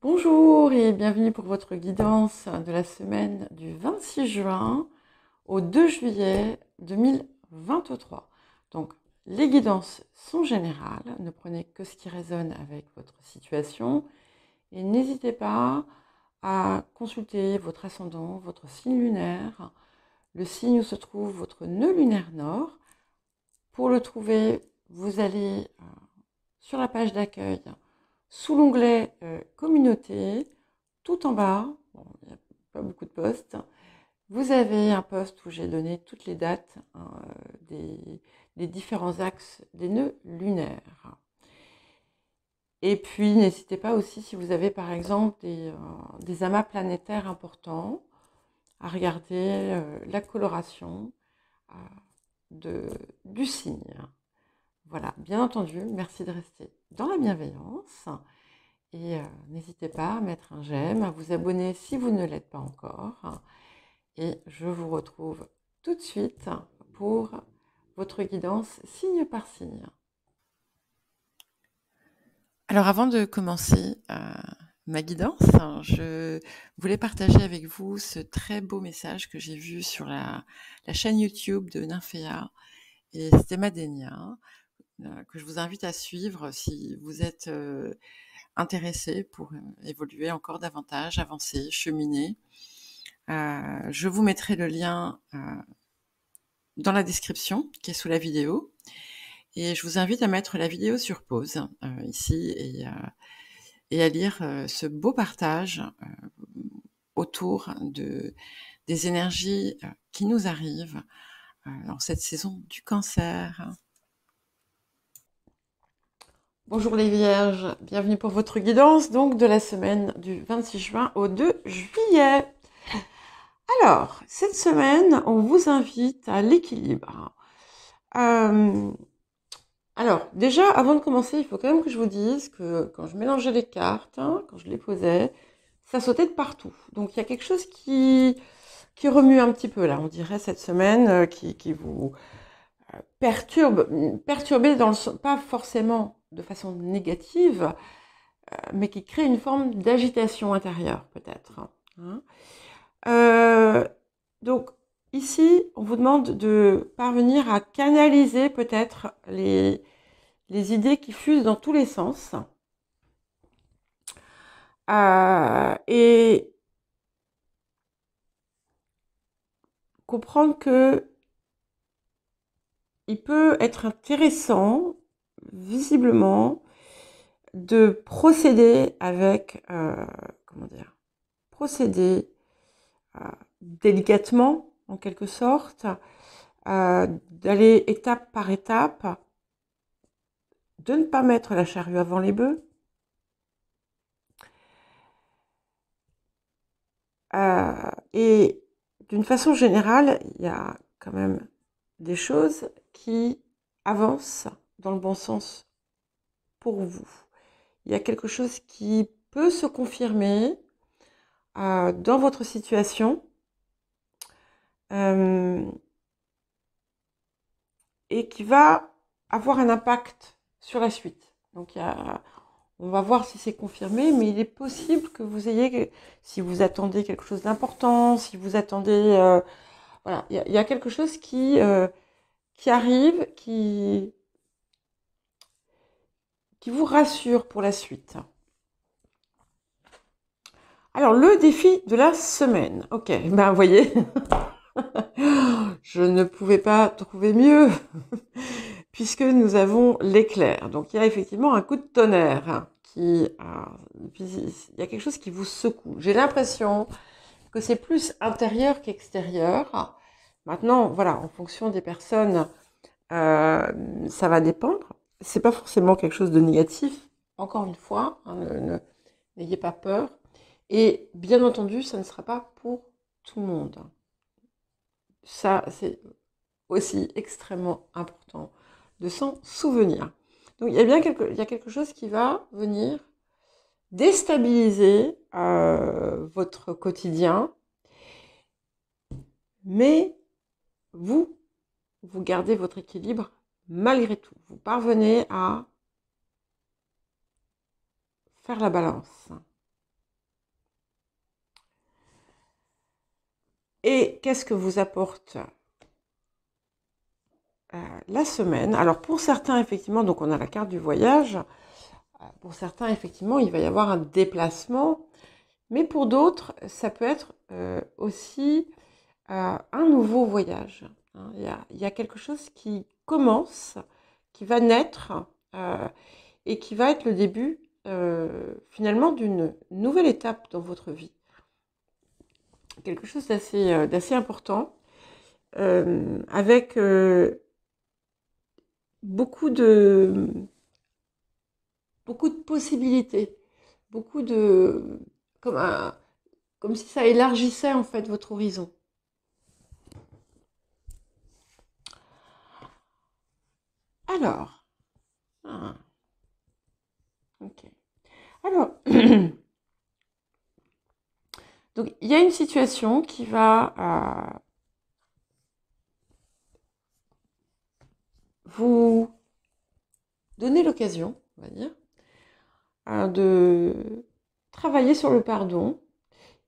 Bonjour et bienvenue pour votre guidance de la semaine du 26 juin au 2 juillet 2023. Donc, les guidances sont générales, ne prenez que ce qui résonne avec votre situation et n'hésitez pas à consulter votre ascendant, votre signe lunaire, le signe où se trouve votre nœud lunaire nord. Pour le trouver, vous allez sur la page d'accueil sous l'onglet Communauté, tout en bas, bon, il n'y a pas beaucoup de posts, vous avez un post où j'ai donné toutes les dates des différents axes des nœuds lunaires. Et puis, n'hésitez pas aussi, si vous avez par exemple des amas planétaires importants, à regarder la coloration du signe. Voilà, bien entendu, merci de rester dans la bienveillance. Et n'hésitez pas à mettre un j'aime, à vous abonner si vous ne l'êtes pas encore. Et je vous retrouve tout de suite pour votre guidance signe par signe. Alors avant de commencer ma guidance, je voulais partager avec vous ce très beau message que j'ai vu sur la chaîne YouTube de Nymphéa et Stémadénia, que je vous invite à suivre si vous êtes intéressé pour évoluer encore davantage, avancer, cheminer. Je vous mettrai le lien dans la description qui est sous la vidéo. Et je vous invite à mettre la vidéo sur pause ici et à lire ce beau partage autour des énergies qui nous arrivent dans cette saison du cancer. Bonjour les vierges, bienvenue pour votre guidance donc de la semaine du 26 juin au 2 juillet. Alors, cette semaine, on vous invite à l'équilibre. Alors, déjà, avant de commencer, il faut quand même que je vous dise que quand je mélangeais les cartes, quand je les posais, ça sautait de partout. Donc, il y a quelque chose qui remue un petit peu, là, on dirait, cette semaine, qui vous perturbez pas forcément de façon négative, mais qui crée une forme d'agitation intérieure, peut-être. Donc, ici, on vous demande de parvenir à canaliser peut-être les idées qui fusent dans tous les sens. Et comprendre que il peut être intéressant, visiblement, de procéder avec, procéder délicatement, en quelque sorte, d'aller étape par étape, de ne pas mettre la charrue avant les bœufs, et d'une façon générale, il y a quand même des choses qui avancent dans le bon sens pour vous. Il y a quelque chose qui peut se confirmer dans votre situation et qui va avoir un impact sur la suite. Donc, on va voir si c'est confirmé, mais il est possible que vous ayez, si vous attendez quelque chose d'important, si vous attendez... voilà, il y a quelque chose qui arrive, qui vous rassure pour la suite. Alors, le défi de la semaine. Ok, ben vous voyez, je ne pouvais pas trouver mieux, puisque nous avons l'éclair. Donc, il y a effectivement un coup de tonnerre il y a quelque chose qui vous secoue. J'ai l'impression que c'est plus intérieur qu'extérieur. Maintenant, voilà, en fonction des personnes, ça va dépendre. C'est pas forcément quelque chose de négatif. Encore une fois, n'ayez pas peur. Et bien entendu, ça ne sera pas pour tout le monde. Ça, c'est aussi extrêmement important de s'en souvenir. Donc, il y a quelque chose qui va venir déstabiliser votre quotidien, mais vous gardez votre équilibre malgré tout. Vous parvenez à faire la balance. Et qu'est-ce que vous apporte la semaine? Alors pour certains, effectivement, donc on a la carte du voyage. Pour certains, effectivement, il va y avoir un déplacement. Mais pour d'autres, ça peut être aussi un nouveau voyage. Hein. Il y a quelque chose qui commence, qui va naître et qui va être le début finalement d'une nouvelle étape dans votre vie. Quelque chose d'assez important avec beaucoup de possibilités, beaucoup de comme comme si ça élargissait en fait votre horizon. Alors, ok. Alors, donc il y a une situation qui va vous donner l'occasion, on va dire, de travailler sur le pardon.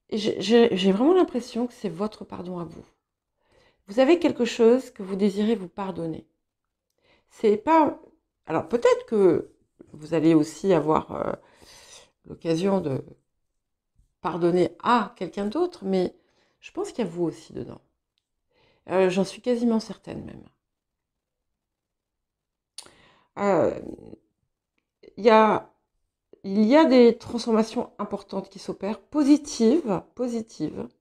Et j'ai vraiment l'impression que c'est votre pardon à vous. Vous avez quelque chose que vous désirez vous pardonner. C'est pas. Alors peut-être que vous allez aussi avoir l'occasion de pardonner à quelqu'un d'autre, mais je pense qu'il y a vous aussi dedans. J'en suis quasiment certaine même. Il y a des transformations importantes qui s'opèrent, positives,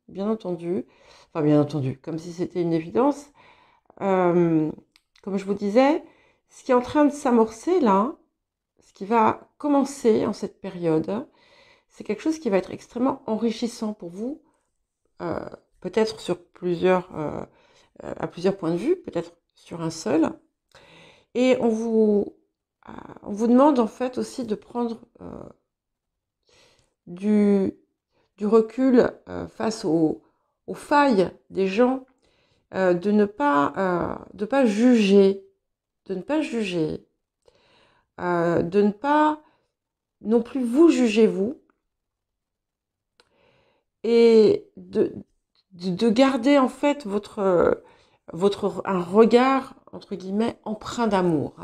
bien entendu. Enfin, bien entendu, comme si c'était une évidence. Comme je vous disais, ce qui est en train de s'amorcer là, ce qui va commencer en cette période, c'est quelque chose qui va être extrêmement enrichissant pour vous, peut-être à plusieurs points de vue, peut-être sur un seul. Et on vous demande en fait aussi de prendre du recul face aux failles des gens, de ne pas juger, de ne pas non plus vous juger vous, et de garder en fait un regard entre guillemets empreint d'amour.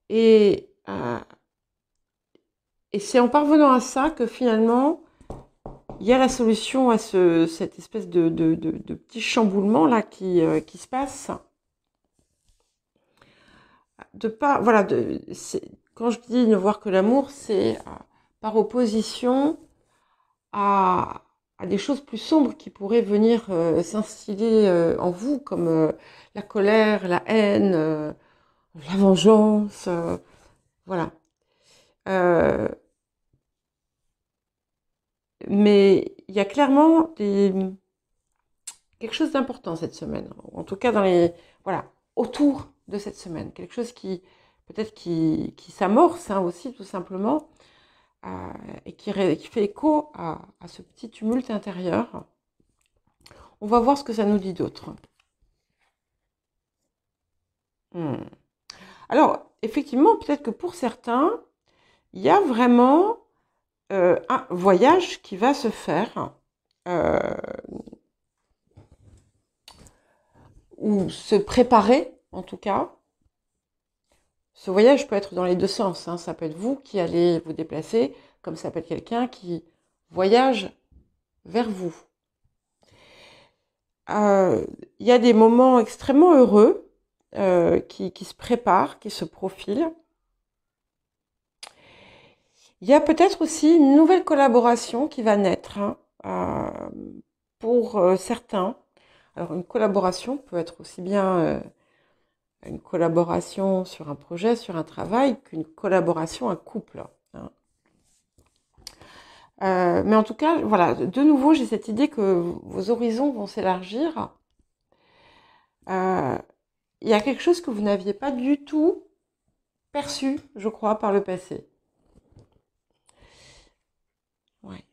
Et c'est en parvenant à ça que finalement il y a la solution à cette espèce de petit chamboulement là qui se passe. Voilà, quand je dis ne voir que l'amour, c'est par opposition à des choses plus sombres qui pourraient venir s'instiller en vous, comme la colère, la haine, la vengeance, voilà. Mais il y a clairement quelque chose d'important cette semaine, en tout cas voilà, autour de cette semaine, quelque chose qui peut-être qui s'amorce aussi tout simplement, et qui fait écho à ce petit tumulte intérieur. On va voir ce que ça nous dit d'autre. Alors, effectivement, peut-être que pour certains, il y a vraiment un voyage qui va se faire, ou se préparer en tout cas. Ce voyage peut être dans les deux sens, hein. Ça peut être vous qui allez vous déplacer, comme ça peut être quelqu'un qui voyage vers vous. Il y a des moments extrêmement heureux qui se préparent, qui se profilent. Il y a peut-être aussi une nouvelle collaboration qui va naître, hein, pour certains. Alors une collaboration peut être aussi bien une collaboration sur un projet, sur un travail, qu'une collaboration, un couple. Hein. Mais en tout cas, voilà, de nouveau, j'ai cette idée que vos horizons vont s'élargir. Il y a quelque chose que vous n'aviez pas du tout perçu, je crois, par le passé. Ouais.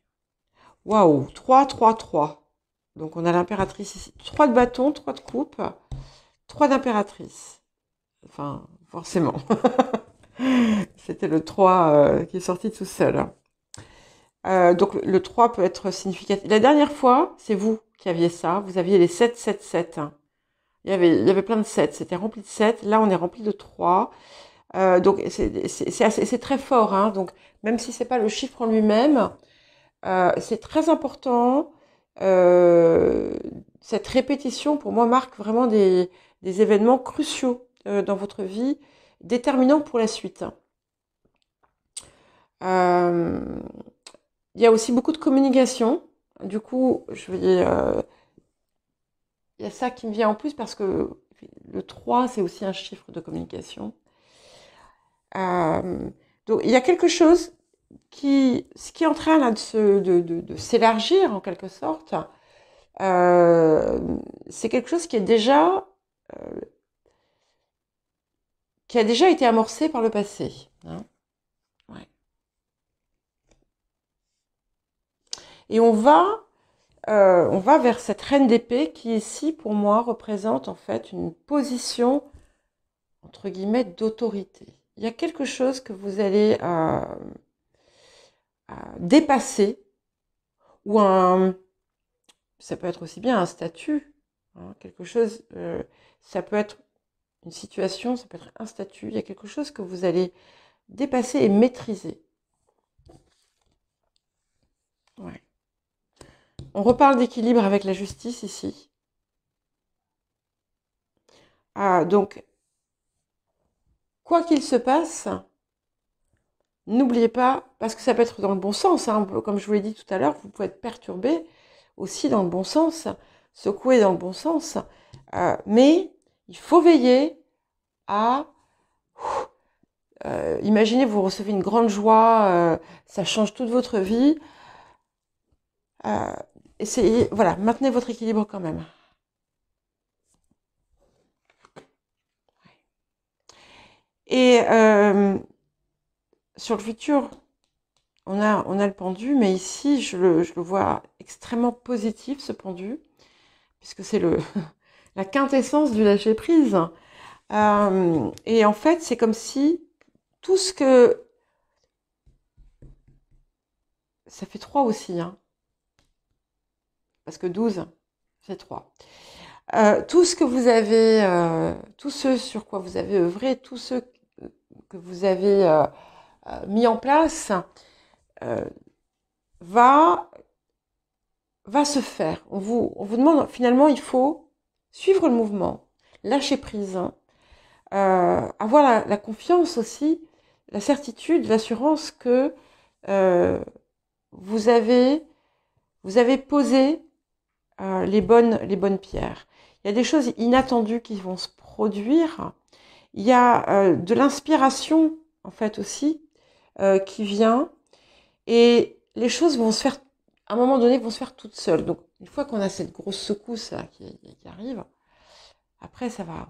Waouh, 3, 3, 3. Donc on a l'impératrice ici. 3 de bâton, 3 de coupe, 3 d'impératrice. Enfin, forcément. C'était le 3 qui est sorti tout seul. Donc le 3 peut être significatif. La dernière fois, c'est vous qui aviez ça. Vous aviez les 7, 7, 7. Il y avait plein de 7. C'était rempli de 7. Là, on est rempli de 3. Donc c'est très fort. Hein. Donc même si c'est pas le chiffre en lui-même, c'est très important. Cette répétition, pour moi, marque vraiment des événements cruciaux dans votre vie, déterminants pour la suite. Euh, il y a aussi beaucoup de communication. Du coup, il y a ça qui me vient en plus parce que le 3, c'est aussi un chiffre de communication. Donc, il y a quelque chose ce qui est en train là, de s'élargir en quelque sorte. C'est quelque chose euh, qui a déjà été amorcé par le passé. Hein. Ouais. Et on va vers cette reine d'épée qui ici, pour moi, représente en fait une position, entre guillemets, d'autorité. Il y a quelque chose que vous allez dépasser, ou ça peut être aussi bien un statut, hein, quelque chose, ça peut être une situation, ça peut être un statut, il y a quelque chose que vous allez dépasser et maîtriser. Ouais. On reparle d'équilibre avec la justice ici. Donc, quoi qu'il se passe, n'oubliez pas, parce que ça peut être dans le bon sens, hein, comme je vous l'ai dit tout à l'heure, vous pouvez être perturbé aussi dans le bon sens, secoué dans le bon sens, mais il faut veiller à... imaginez, vous recevez une grande joie, ça change toute votre vie. Essayez, voilà, maintenez votre équilibre quand même. Et sur le futur, on a le pendu, mais ici, je le vois extrêmement positif, ce pendu, puisque c'est la quintessence du lâcher-prise. Et en fait, c'est comme si tout ce que... Ça fait 3 aussi, hein, parce que 12, c'est 3. Tout ce que vous avez, tout ce sur quoi vous avez œuvré, tout ce que vous avez mis en place va se faire. On vous demande, finalement, il faut suivre le mouvement, lâcher prise, avoir la confiance aussi, la certitude, l'assurance que vous avez posé les bonnes pierres. Il y a des choses inattendues qui vont se produire. Il y a de l'inspiration, en fait, aussi, qui vient. Et les choses vont se faire, à un moment donné, vont se faire toutes seules. Donc, une fois qu'on a cette grosse secousse là, qui arrive, après, ça va.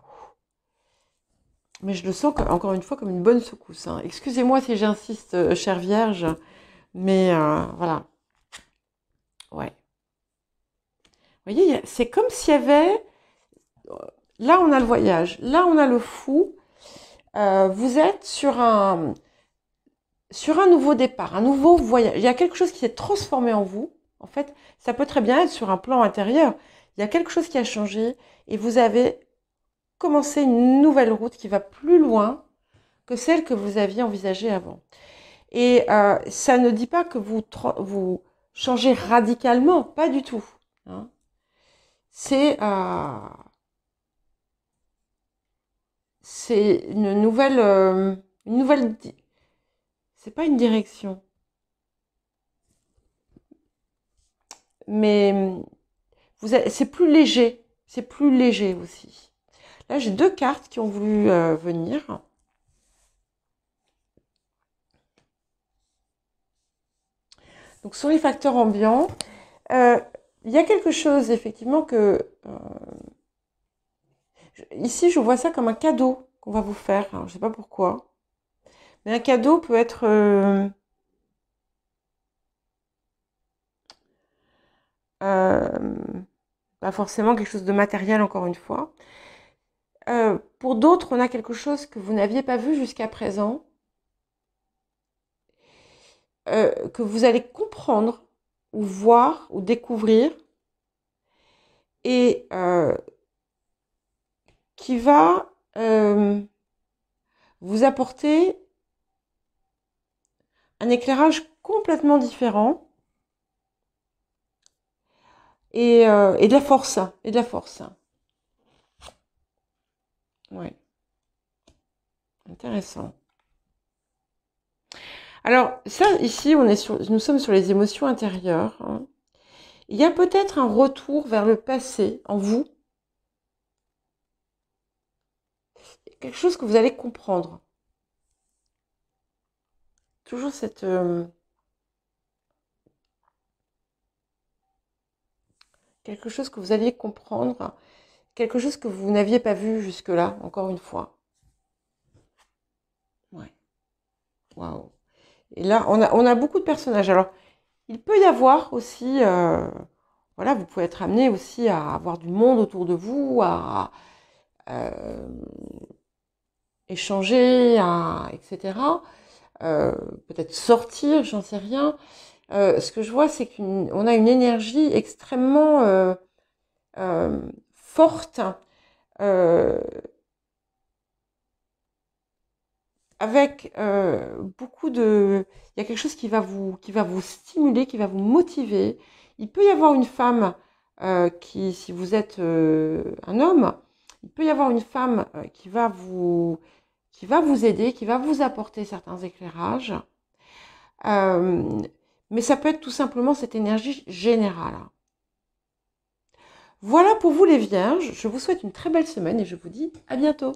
Mais je le sens, encore une fois, comme une bonne secousse. Hein. Excusez-moi si j'insiste, chère Vierge, mais voilà. Ouais. Vous voyez, c'est comme s'il y avait... Là, on a le voyage. Là, on a le fou. Vous êtes sur un nouveau départ, un nouveau voyage. Il y a quelque chose qui s'est transformé en vous. En fait, ça peut très bien être sur un plan intérieur. Il y a quelque chose qui a changé et vous avez commencé une nouvelle route qui va plus loin que celle que vous aviez envisagée avant. Et ça ne dit pas que vous changez radicalement, pas du tout. Hein. C'est une nouvelle, c'est pas une direction, mais c'est plus léger aussi. Là, j'ai 2 cartes qui ont voulu venir. Donc, sur les facteurs ambiants, il y a quelque chose, effectivement, que... ici, je vois ça comme un cadeau qu'on va vous faire. Alors, je ne sais pas pourquoi. Mais un cadeau peut être... pas forcément quelque chose de matériel, encore une fois. Pour d'autres, on a quelque chose que vous n'aviez pas vu jusqu'à présent. que vous allez comprendre ou voir ou découvrir et qui va vous apporter un éclairage complètement différent et de la force. Et de la force. Ouais. Intéressant. Alors, ça, ici, nous sommes sur les émotions intérieures. Hein. Il y a peut-être un retour vers le passé en vous. Quelque chose que vous allez comprendre. Toujours cette... quelque chose que vous alliez comprendre. Quelque chose que vous n'aviez pas vu jusque-là, encore une fois. Ouais. Waouh. Et là, on a beaucoup de personnages. Alors, il peut y avoir aussi... voilà, vous pouvez être amené aussi à avoir du monde autour de vous, à échanger, etc. Peut-être sortir, j'en sais rien. Ce que je vois, c'est qu'on a une énergie extrêmement forte, avec beaucoup de... Il y a quelque chose qui va vous stimuler, qui va vous motiver. Il peut y avoir une femme si vous êtes un homme, il peut y avoir une femme qui va vous aider, qui va vous apporter certains éclairages. Mais ça peut être tout simplement cette énergie générale. Voilà pour vous les vierges. Je vous souhaite une très belle semaine et je vous dis à bientôt.